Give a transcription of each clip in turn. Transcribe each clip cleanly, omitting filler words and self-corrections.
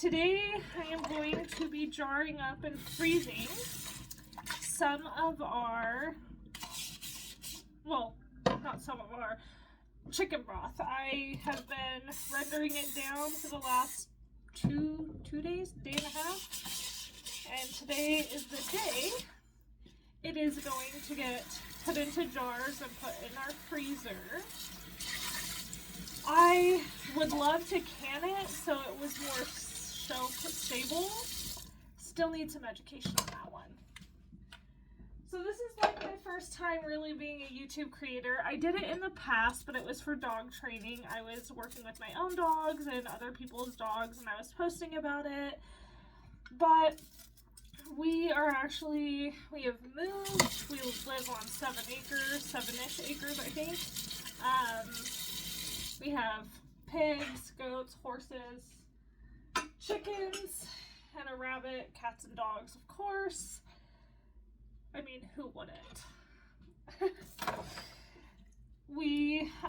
Today I am going to be jarring up and freezing some of our, well, not some of our chicken broth. I have been rendering it down for the last two days, day and a half, and today is the day it is going to get put into jars and put in our freezer. I would love to can it so it was more shelf stable. Still need some education on that one. So this is like my first time really being a YouTube creator. I did it in the past, but it was for dog training. I was working with my own dogs and other people's dogs, and I was posting about it. But we have moved. We live on 7-ish acres, I think. We have pigs, goats, horses, chickens, and a rabbit, cats and dogs, of course. I mean, who wouldn't?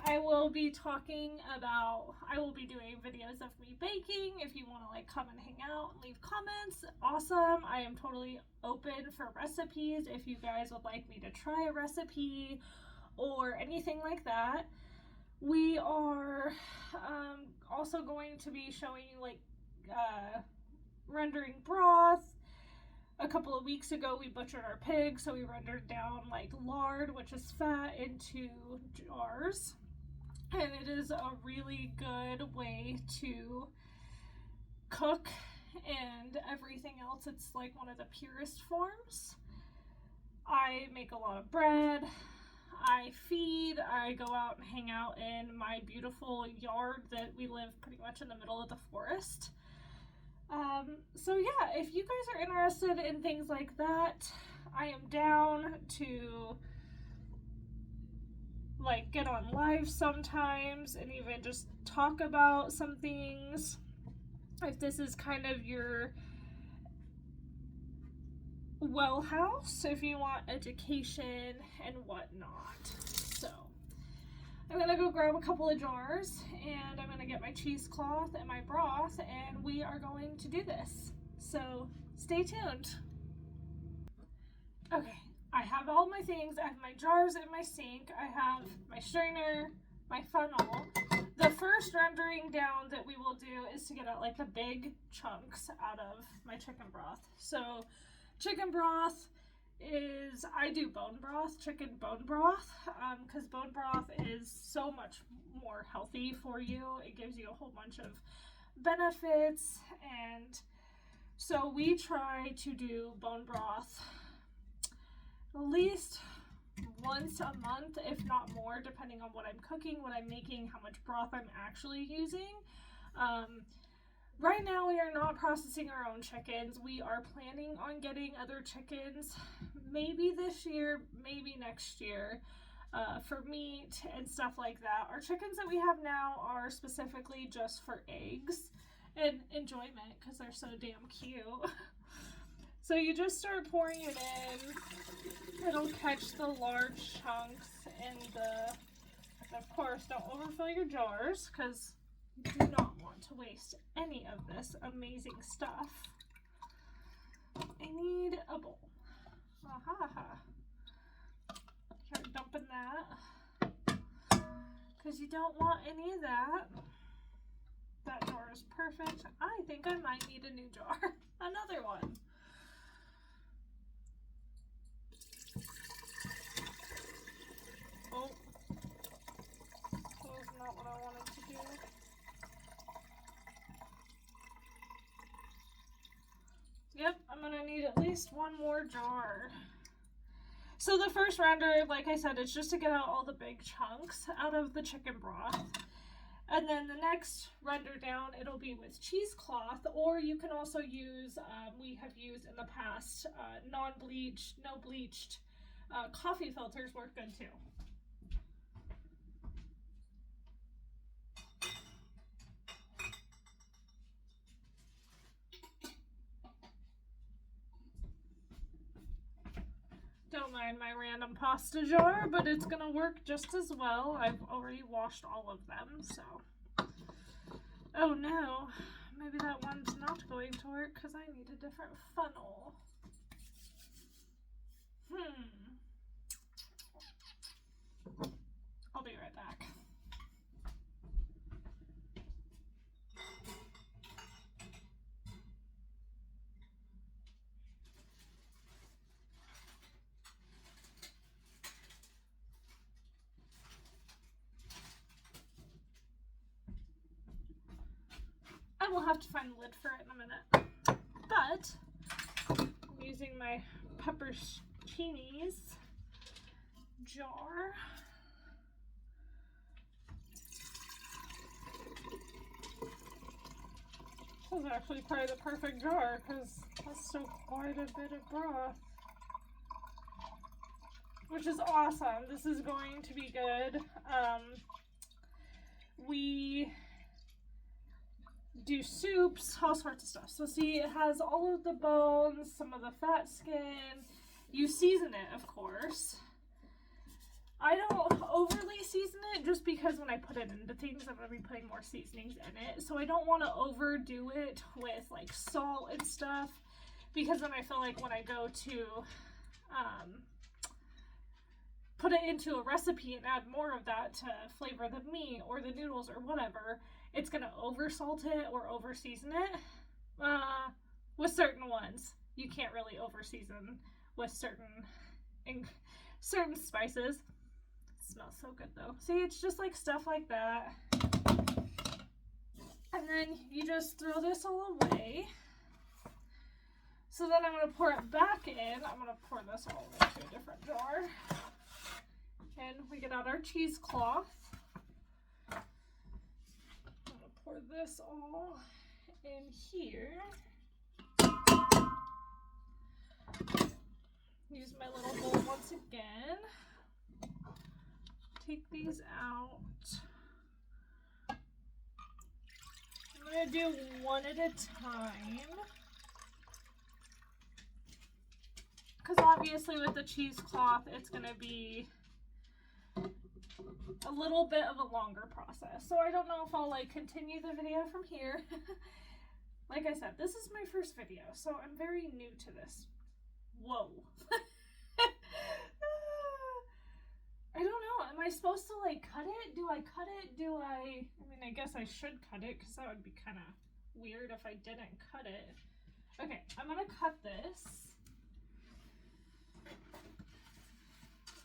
I will be doing videos of me baking. If you want to come and hang out and leave comments, awesome. I am totally open for recipes if you guys would like me to try a recipe or anything like that. We are also going to be showing you rendering broth. A couple of weeks ago we butchered our pig, so we rendered down lard, which is fat, into jars, and it is a really good way to cook and everything else. It's one of the purest forms. I make a lot of bread. I feed. I go out and hang out in my beautiful yard that we live pretty much in the middle of the forest. So yeah, if you guys are interested in things like that, I am down to get on live sometimes and even just talk about some things. If this is kind of your well house, if you want education and whatnot. So I'm gonna go grab a couple of jars and I'm gonna get my cheesecloth and my broth, and we are going to do this. So stay tuned. Okay, I have all my things. I have my jars in my sink. I have my strainer, my funnel. The first rendering down that we will do is to get out the big chunks out of my chicken broth. So chicken broth is, I do bone broth, chicken bone broth, because bone broth is so much more healthy for you. It gives you a whole bunch of benefits, and so we try to do bone broth at least once a month, if not more, depending on what I'm cooking, what I'm making, how much broth I'm actually using. Right now we are not processing our own chickens. We are planning on getting other chickens, maybe this year, maybe next year, for meat and stuff like that. Our chickens that we have now are specifically just for eggs and enjoyment because they're so damn cute. So you just start pouring it in. It'll catch the large chunks and of course, don't overfill your jars because you do not want to waste any of this amazing stuff. I need a bowl. Start dumping that because you don't want any of that. That jar is perfect. I think I might need a new jar. Another one. Oh, that was not what I wanted to do. Yep, I'm gonna need at least one more jar. So the first render, like I said, it's just to get out all the big chunks out of the chicken broth. And then the next render down, it'll be with cheesecloth, or you can also use, we have used in the past, non-bleached, no bleached coffee filters work good too. Don't mind my random pasta jar, but it's gonna work just as well. I've already washed all of them, so. Oh no, maybe that one's not going to work because I need a different funnel. I'll be right back. I will have to find the lid for it in a minute. But I'm using my pepperoncinis jar. This is actually probably the perfect jar because that's still quite a bit of broth. Which is awesome. This is going to be good. We do soups, all sorts of stuff. So see, it has all of the bones, some of the fat skin. You season it, of course. I don't overly season it just because when I put it into things, I'm going to be putting more seasonings in it. So I don't want to overdo it with like salt and stuff, because then I feel like when I go to put it into a recipe and add more of that to flavor the meat or the noodles or whatever, it's going to over salt it or over season it. With certain ones, you can't really over season with certain spices. It smells so good though. See, it's just like stuff like that. And then you just throw this all away. So then I'm going to pour it back in. I'm going to pour this all into a different jar. And we get out our cheesecloth. I'm going to pour this all in here. Use my little bowl once again. Take these out. I'm going to do one at a time. Because obviously with the cheesecloth, it's going to be a little bit of a longer process. So I don't know if I'll like continue the video from here. Like I said, this is my first video, so I'm very new to this. Whoa. I don't know. Am I supposed to like cut it? Do I cut it? I mean, I guess I should cut it because that would be kind of weird if I didn't cut it. Okay, I'm going to cut this.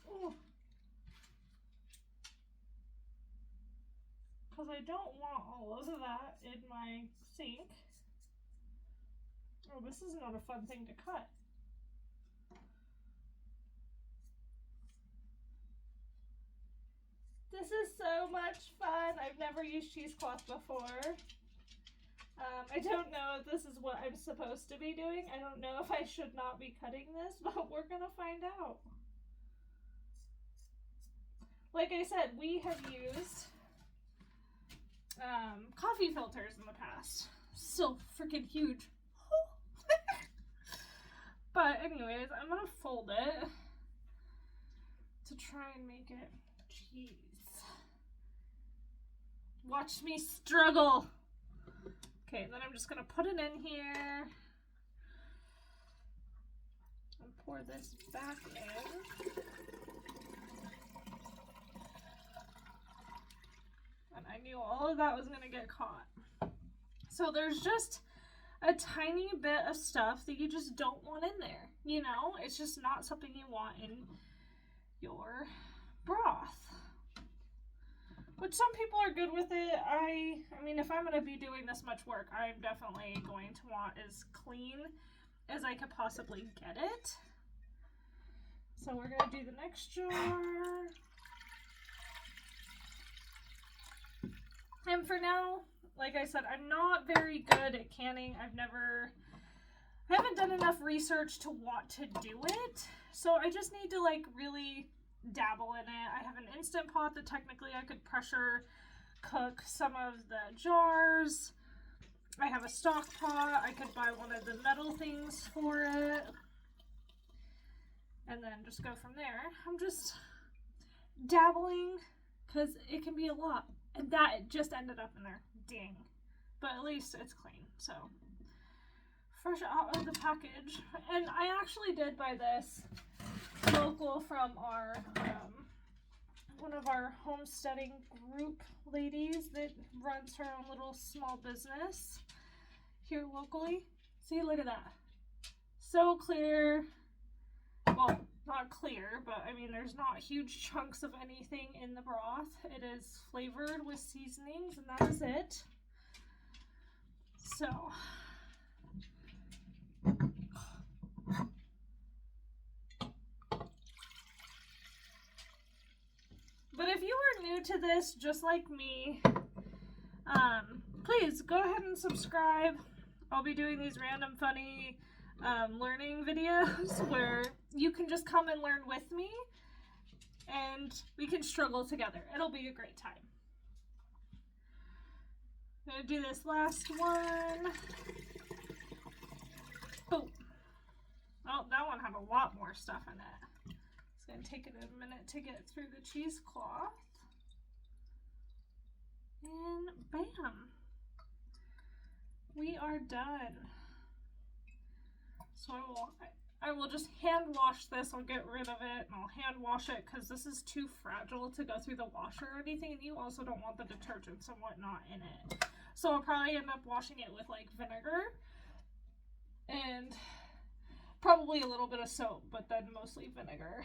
Ooh. Because I don't want all of that in my sink. Oh, this is not a fun thing to cut. This is so much fun. I've never used cheesecloth before. I don't know if this is what I'm supposed to be doing. I don't know if I should not be cutting this, but we're gonna find out. Like I said, we have used coffee filters in the past. So freaking huge. But anyways, I'm gonna fold it to try and make it cheese. Watch me struggle. Okay, then I'm just gonna put it in here and pour this back in. And I knew all of that was gonna get caught. So there's just a tiny bit of stuff that you just don't want in there. You know, it's just not something you want in your broth. Which some people are good with it. I mean, if I'm going to be doing this much work, I'm definitely going to want as clean as I could possibly get it. So we're going to do the next jar. And for now, like I said, I'm not very good at canning. I haven't done enough research to want to do it. So I just need to like really dabble in it. I have an Instant Pot that technically I could pressure cook some of the jars. I have a stock pot. I could buy one of the metal things for it. And then just go from there. I'm just dabbling because it can be a lot. And that just ended up in there. Dang. but at least it's clean. So fresh out of the package. And I actually did buy this local from our one of our homesteading group ladies that runs her own little small business here locally. See, look at that. So clear. Well, not clear, but I mean, there's not huge chunks of anything in the broth. It is flavored with seasonings, and that is it. So, but if you are new to this, just like me, please go ahead and subscribe. I'll be doing these random funny learning videos where you can just come and learn with me and we can struggle together. It'll be a great time. I'm gonna do this last one. Oh, that one had a lot more stuff in it. It's gonna take it a minute to get through the cheesecloth. And bam, we are done. So I will just hand wash this. I'll get rid of it and I'll hand wash it because this is too fragile to go through the washer or anything, and you also don't want the detergents and whatnot in it. So I'll probably end up washing it with like vinegar and probably a little bit of soap, but then mostly vinegar.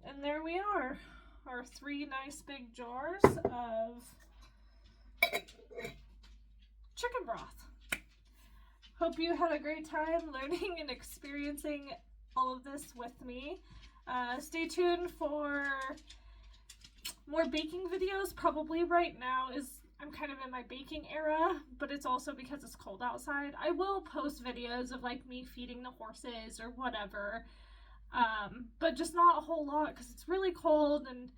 And there we are, our 3 nice big jars of chicken broth. Hope you had a great time learning and experiencing all of this with me. Stay tuned for more baking videos. Probably right now I'm kind of in my baking era, but it's also because it's cold outside. I will post videos of like me feeding the horses or whatever, but just not a whole lot because it's really cold and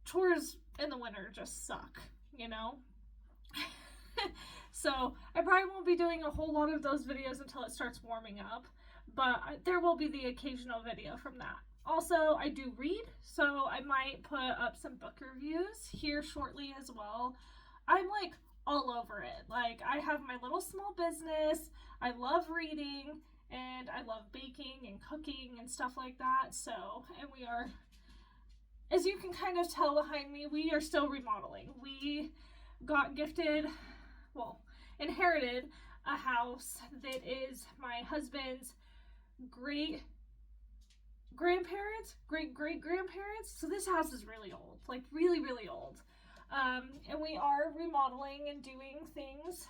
chores in the winter just suck, you know? So I probably won't be doing a whole lot of those videos until it starts warming up, but there will be the occasional video from that. Also, I do read, so I might put up some book reviews here shortly as well. I'm like all over it. Like, I have my little small business, I love reading, and I love baking and cooking and stuff like that. So, and we are, as you can kind of tell behind me, we are still remodeling. We got gifted, well, inherited a house that is my husband's great grandparents, great grandparents. So this house is really old, like really, really old. And we are remodeling and doing things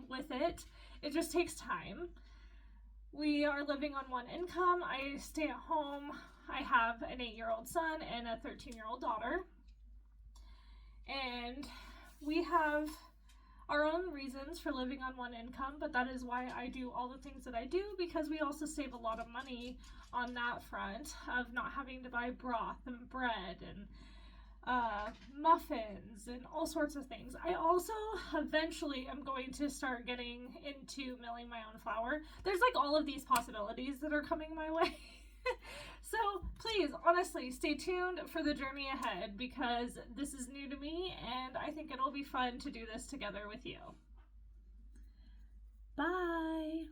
with it. It just takes time. We are living on one income. I stay at home. I have an 8-year-old son and a 13-year-old daughter. And we have our own reasons for living on one income, but that is why I do all the things that I do, because we also save a lot of money on that front of not having to buy broth and bread and muffins and all sorts of things. I also eventually am going to start getting into milling my own flour. There's like all of these possibilities that are coming my way. So please, honestly, stay tuned for the journey ahead because this is new to me and I think it'll be fun to do this together with you. Bye!